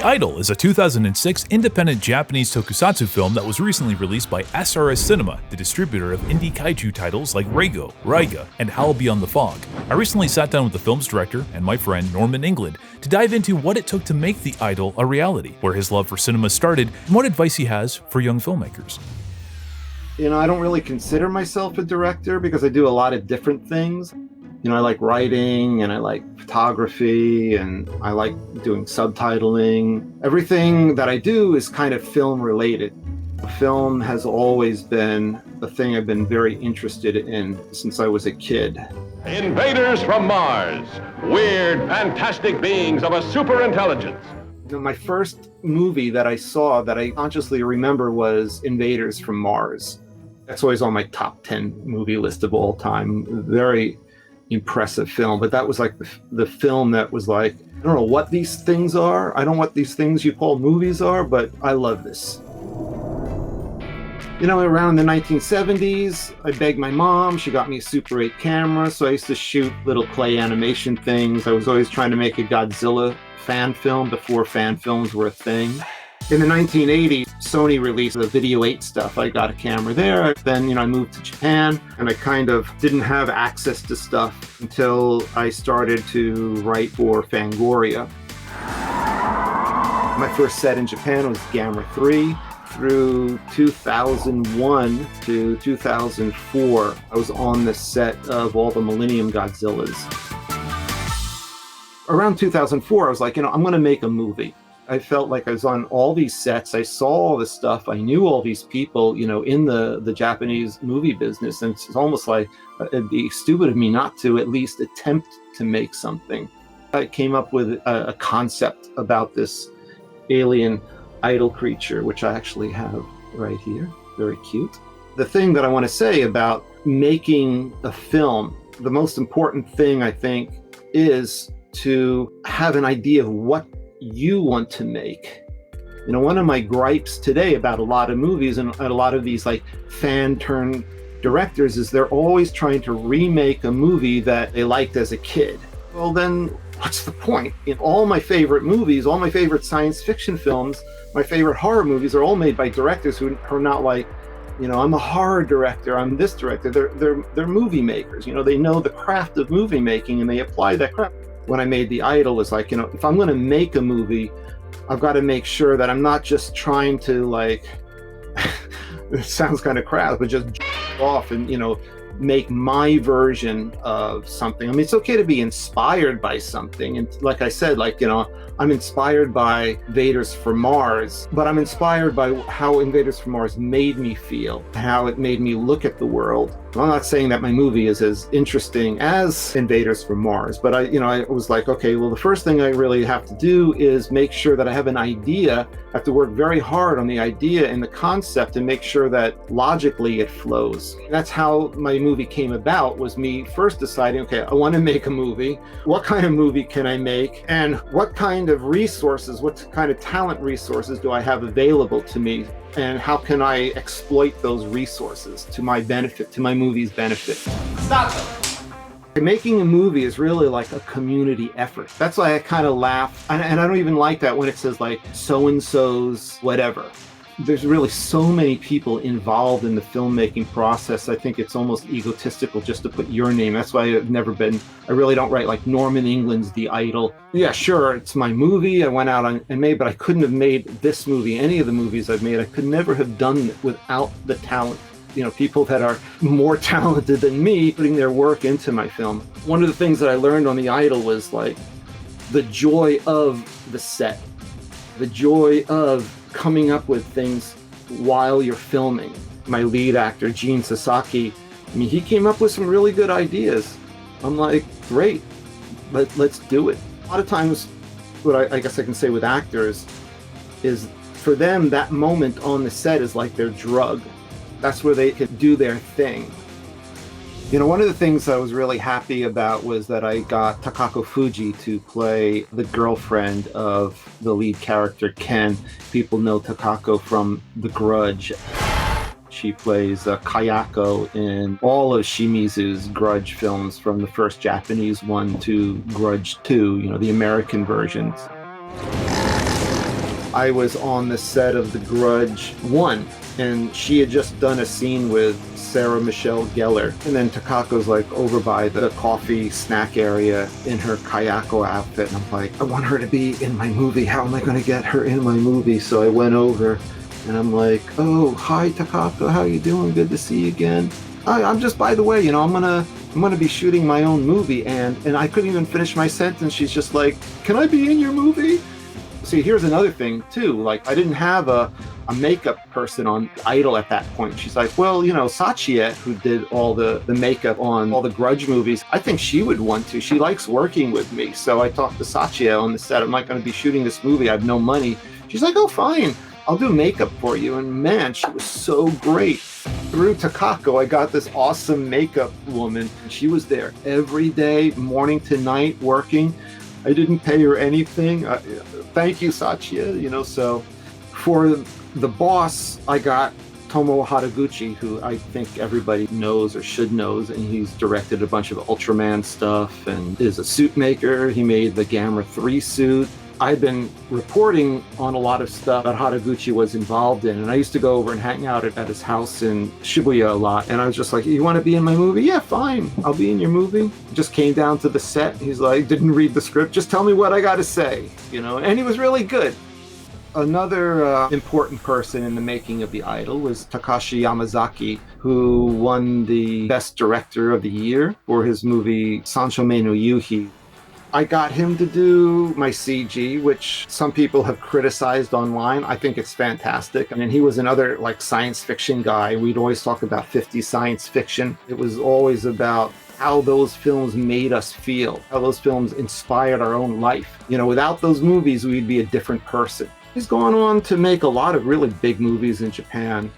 iDOL is a 2006 independent Japanese tokusatsu film that was recently released by SRS Cinema, the distributor of indie kaiju titles like Reigo, Raiga, and Howl Beyond the Fog. I recently sat down with the film's director and my friend Norman England to dive into what it took to make the iDOL a reality, where his love for cinema started, and what advice he has for young filmmakers. You know, I don't really consider myself a director because I do a lot of different things. You know, I like writing and I like photography and I like doing subtitling. Everything that I do is kind of film related. Film has always been a thing I've been very interested in since I was a kid. Invaders from Mars, weird, fantastic beings of a super intelligence. You know, my first movie that I saw that I consciously remember was Invaders from Mars. That's always on my top 10 movie list of all time. Very impressive film, but that was like the film that was like, I don't know what these things are. I don't know what these things you call movies are, but I love this. You know, around the 1970s, I begged my mom. She got me a Super 8 camera, so I used to shoot little clay animation things. I was always trying to make a Godzilla fan film before fan films were a thing. In the 1980s, Sony released the Video 8 stuff. I got a camera there. Then, you know, I moved to Japan and I kind of didn't have access to stuff until I started to write for Fangoria. My first set in Japan was GAMERA 3. Through 2001 to 2004, I was on the set of all the Millennium Godzillas. Around 2004, I was like, you know, I'm going to make a movie. I felt like I was on all these sets. I saw all this stuff. I knew all these people, you know, in the Japanese movie business. And it's almost like it'd be stupid of me not to at least attempt to make something. I came up with a concept about this alien idol creature, which I actually have right here. Very cute. The thing that I want to say about making a film, the most important thing I think is to have an idea of what you want to make. You know, one of my gripes today about a lot of movies and a lot of these like fan turned directors is they're always trying to remake a movie that they liked as a kid. Well, then what's the point? In all my favorite movies, all my favorite science fiction films, my favorite horror movies are all made by directors who are not like, you know, I'm a horror director, I'm this director. They're movie makers. You know, they know the craft of movie making and they apply that craft. When I made the iDOL, was like, you know, if I'm going to make a movie, I've got to make sure that I'm not just trying to like, it sounds kind of crass, but just off and, you know, make my version of something. I mean, it's okay to be inspired by something. And like I said, like, you know, I'm inspired by Invaders from Mars, but I'm inspired by how Invaders from Mars made me feel, how it made me look at the world. I'm not saying that my movie is as interesting as Invaders from Mars, but I was like, okay, well, the first thing I really have to do is make sure that I have an idea. I have to work very hard on the idea and the concept and make sure that logically it flows. And that's how my movie came about, was me first deciding, okay, I want to make a movie. What kind of movie can I make? And what kind of resources, what kind of talent resources do I have available to me? And how can I exploit those resources to my benefit, to my movie's benefit? Stop. Making a movie is really like a community effort. That's why I kind of laugh. And I don't even like that when it says like so-and-so's whatever. There's really so many people involved in the filmmaking process. I think it's almost egotistical just to put your name. That's why I really don't write like Norman England's The iDOL. Yeah, sure, it's my movie. I went out and made, but I couldn't have made this movie, any of the movies I've made. I could never have done it without the talent. You know, people that are more talented than me putting their work into my film. One of the things that I learned on the iDOL was like the joy of the set, the joy of coming up with things while you're filming. My lead actor, Gene Sasaki, I mean, he came up with some really good ideas. I'm like, great, let's do it. A lot of times, what I guess I can say with actors is for them, that moment on the set is like their drug. That's where they can do their thing. You know, one of the things I was really happy about was that I got Takako Fuji to play the girlfriend of the lead character, Ken. People know Takako from The Grudge. She plays Kayako in all of Shimizu's Grudge films, from the first Japanese one to Grudge 2, you know, the American versions. I was on the set of the Grudge 1, and she had just done a scene with Sarah Michelle Gellar. And then Takako's like over by the coffee snack area in her Kayako outfit. And I'm like, I want her to be in my movie. How am I going to get her in my movie? So I went over and I'm like, oh, hi Takako, how you doing? Good to see you again. I'm just, by the way, you know, I'm gonna be shooting my own movie, and I couldn't even finish my sentence. She's just like, can I be in your movie? See, here's another thing too. Like, I didn't have a makeup person on iDOL at that point. She's like, well, you know, Sachie, who did all the makeup on all the Grudge movies, I think she would want to. She likes working with me. So I talked to Sachie on the set. I'm not going to be shooting this movie. I have no money. She's like, oh, fine. I'll do makeup for you. And man, she was so great. Through Takako, I got this awesome makeup woman. She was there every day, morning to night, working. I didn't pay her anything. Thank you, Sachie. You know, so for the boss, I got Tomoo Haraguchi, who I think everybody knows or should knows, and he's directed a bunch of Ultraman stuff and is a suit maker. He made the GAMERA 3 suit. I've been reporting on a lot of stuff that Haraguchi was involved in, and I used to go over and hang out at his house in Shibuya a lot, and I was just like, you want to be in my movie? Yeah, fine, I'll be in your movie. Just came down to the set. He's like, didn't read the script, just tell me what I got to say, you know, and he was really good. Another important person in the making of the iDOL was Takashi Yamazaki, who won the Best Director of the Year for his movie Sanshomei no Yuhi. I got him to do my CG, which some people have criticized online. I think it's fantastic. I mean, he was another like science fiction guy. We'd always talk about 50s science fiction. It was always about how those films made us feel, how those films inspired our own life. You know, without those movies, we'd be a different person. He's gone on to make a lot of really big movies in Japan.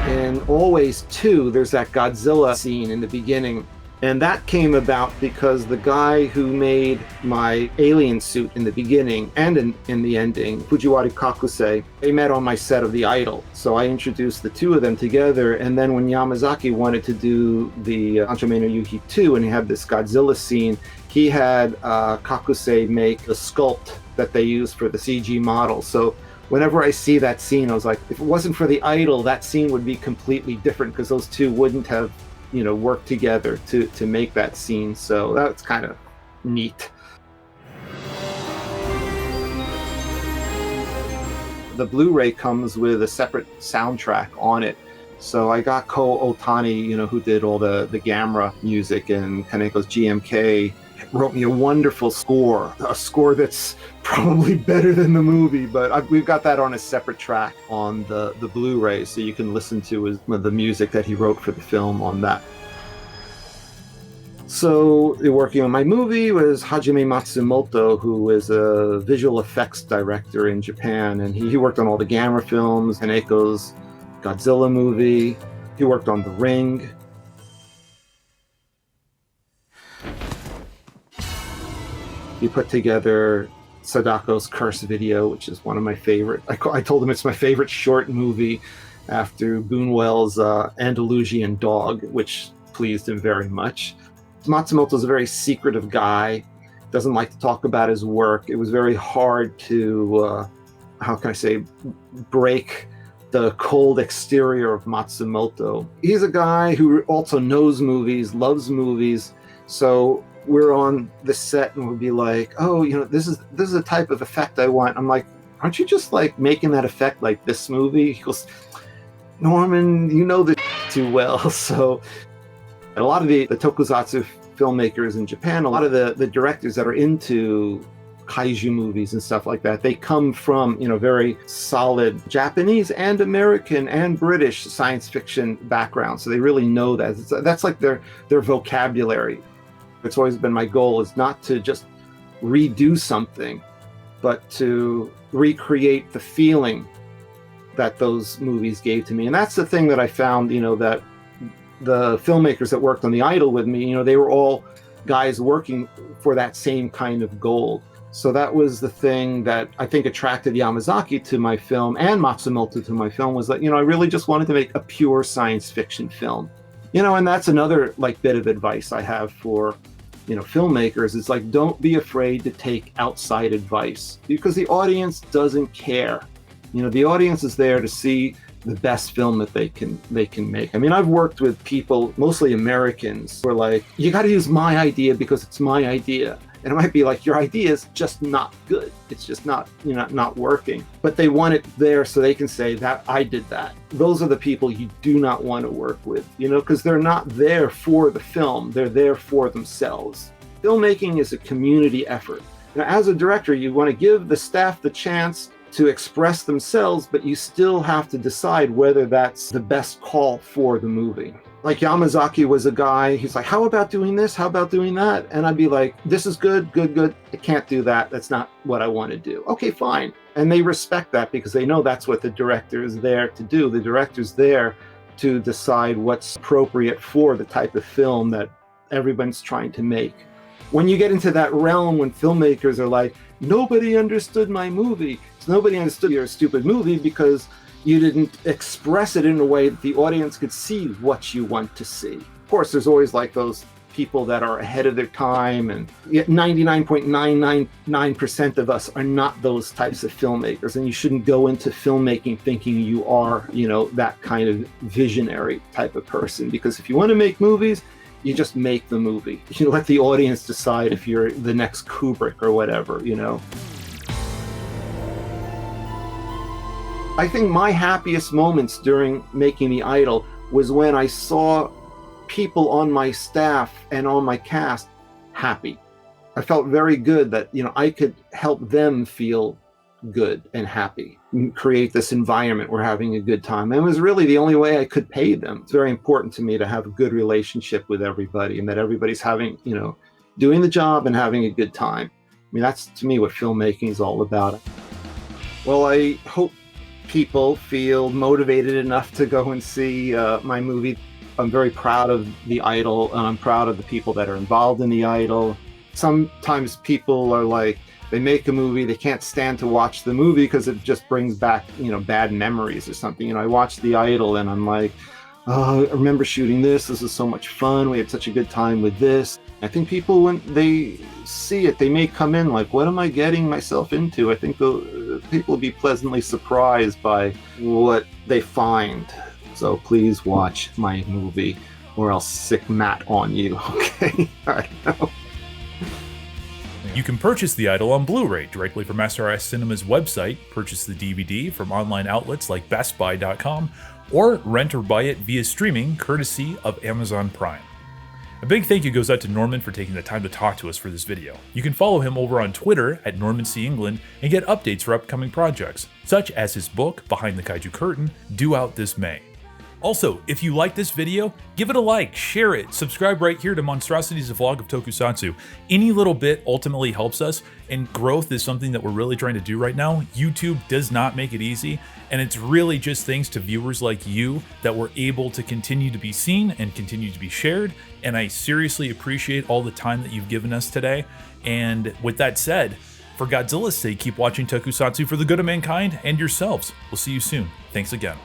And always, too, there's that Godzilla scene in the beginning. And that came about because the guy who made my alien suit in the beginning and in the ending, Fujiwara Kakusei, they met on my set of the iDOL. So I introduced the two of them together. And then when Yamazaki wanted to do the Sanshomei no Yuhi 2 and he had this Godzilla scene, he had Kakusei make the sculpt that they used for the CG model. So whenever I see that scene, I was like, if it wasn't for the iDOL, that scene would be completely different because those two wouldn't have, you know, work together to make that scene. So that's kind of neat. The Blu Ray comes with a separate soundtrack on it. So I got Ko Otani, you know, who did all the GAMERA music, and Kaneko's GMK wrote me a wonderful score, a score that's probably better than the movie, but we've got that on a separate track on the Blu-ray, so you can listen to the music that he wrote for the film on that. So working on my movie was Hajime Matsumoto, who is a visual effects director in Japan, and he worked on all the GAMERA films, Kaneko's Godzilla movie. He worked on The Ring. He put together Sadako's Curse video, which is one of my favorite. I told him it's my favorite short movie after Buñuel's Andalusian Dog, which pleased him very much. Matsumoto's a very secretive guy, doesn't like to talk about his work. It was very hard to, how can I say, break the cold exterior of Matsumoto. He's a guy who also knows movies, loves movies, so we're on the set and we'll be like, oh, you know, this is the type of effect I want. I'm like, aren't you just like making that effect like this movie? He goes, Norman, you know this too well. So a lot of the Tokusatsu filmmakers in Japan, a lot of the directors that are into kaiju movies and stuff like that, they come from, you know, very solid Japanese and American and British science fiction background. So they really know that. That's like their vocabulary. It's always been my goal is not to just redo something, but to recreate the feeling that those movies gave to me. And that's the thing that I found, you know, that the filmmakers that worked on the iDOL with me, you know, they were all guys working for that same kind of goal. So that was the thing that I think attracted Yamazaki to my film and Matsumoto to my film, was that, you know, I really just wanted to make a pure science fiction film. You know, and that's another like bit of advice I have for, you know, filmmakers. It's like, don't be afraid to take outside advice, because the audience doesn't care. You know, the audience is there to see the best film that they can make. I mean, I've worked with people, mostly Americans, who are like, you got to use my idea because it's my idea. And it might be like, your idea is just not good. It's just not, you know, not working. But they want it there so they can say that I did that. Those are the people you do not want to work with, you know, because they're not there for the film. They're there for themselves. Filmmaking is a community effort. Now, as a director, you want to give the staff the chance to express themselves, but you still have to decide whether that's the best call for the movie. Like Yamazaki was a guy, he's like, how about doing this? How about doing that? And I'd be like, this is good. I can't do that. That's not what I want to do. Okay, fine. And they respect that because they know that's what the director is there to do. The director's there to decide what's appropriate for the type of film that everyone's trying to make. When you get into that realm, when filmmakers are like, nobody understood my movie. So nobody understood your stupid movie because you didn't express it in a way that the audience could see what you want to see. Of course, there's always like those people that are ahead of their time, and 99.999% of us are not those types of filmmakers, and you shouldn't go into filmmaking thinking you are, you know, that kind of visionary type of person, because if you want to make movies, you just make the movie. You let the audience decide if you're the next Kubrick or whatever, you know. I think my happiest moments during making the iDOL was when I saw people on my staff and on my cast happy. I felt very good that, you know, I could help them feel good and happy, and create this environment where having a good time. And it was really the only way I could pay them. It's very important to me to have a good relationship with everybody, and that everybody's having, you know, doing the job and having a good time. I mean, that's to me what filmmaking is all about. Well, I hope people feel motivated enough to go and see my movie. I'm very proud of the iDOL, and I'm proud of the people that are involved in the iDOL. Sometimes people are like, they make a movie, they can't stand to watch the movie because it just brings back, you know, bad memories or something. You know, I watched the iDOL and I'm like, oh, I remember shooting this. This was so much fun. We had such a good time with this. I think people, when they see it, they may come in like, what am I getting myself into? I think people will be pleasantly surprised by what they find. So please watch my movie or I'll sick Matt on you, okay? All right, no. You can purchase the iDOL on Blu Ray directly from SRS Cinema's website, purchase the DVD from online outlets like BestBuy.com, or rent or buy it via streaming courtesy of Amazon Prime. A big thank you goes out to Norman for taking the time to talk to us for this video. You can follow him over on Twitter at NormanC.England and get updates for upcoming projects, such as his book, Behind the Kaiju Curtain, due out this May. Also, if you like this video, give it a like, share it, subscribe right here to Monstrosities, a vlog of Tokusatsu. Any little bit ultimately helps us, and growth is something that we're really trying to do right now. YouTube does not make it easy, and it's really just thanks to viewers like you that we're able to continue to be seen and continue to be shared, and I seriously appreciate all the time that you've given us today. And with that said, for Godzilla's sake, keep watching Tokusatsu for the good of mankind and yourselves. We'll see you soon. Thanks again.